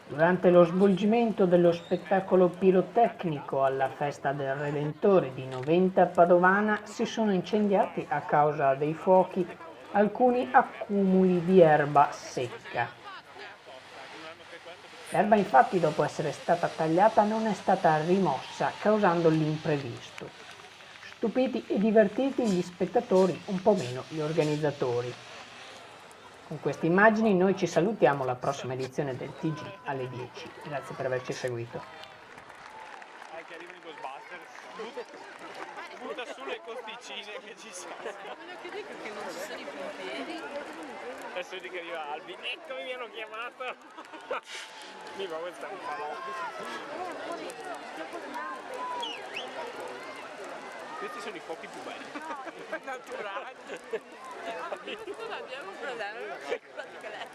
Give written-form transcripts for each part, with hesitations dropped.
Durante lo svolgimento dello spettacolo pirotecnico alla Festa del Redentore di Noventa Padovana si sono incendiati a causa dei fuochi alcuni accumuli di erba secca. L'erba infatti dopo essere stata tagliata non è stata rimossa causando l'imprevisto. Stupiti e divertiti gli spettatori, un po' meno gli organizzatori. Con queste immagini noi ci salutiamo alla prossima edizione del TG alle 10. Grazie per averci seguito. Che arrivano i Ghostbusters, butta su le costicine che ci sono. Quello che dico è che non ci sono i pompieri. Adesso vedi che arriva Albi, eccomi, mi hanno chiamato. Viva, questa è un falò. Questi sono i fuochi più belli. Naturali. Non abbiamo un problema, pratica lei.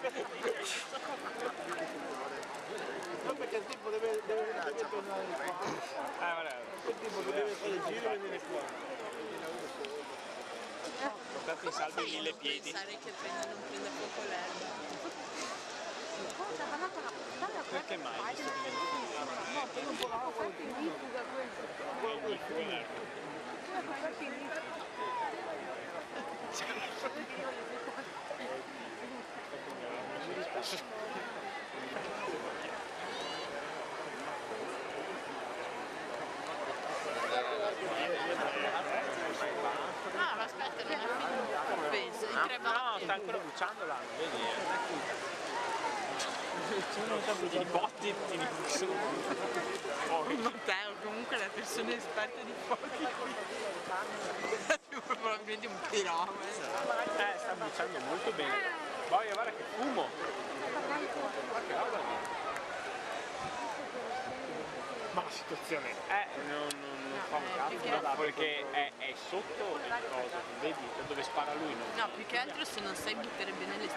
No, perché il tipo deve tornare qua. Guarda. Il tipo deve fare il giro e viene fuori. Portate in salvo i 1000 piedi. Pensare che non prenda fuoco l'erba. Perché mai? No, per un po' l'acqua. Ah, ma aspetta, non è finito. Penso, in tre No, botti. sta ancora bruciando là, vedi? Sono i botti di fuoco. Matteo, comunque la persona esperta di fuochi. Probabilmente un fenomeno. Sta bruciando molto bene. Poi guarda che fumo. Guarda che roba lì. Ma la situazione non fa un cazzo perché è sotto il coso, vedi? Da dove spara lui non. No, più che altro se non sai buttare bene le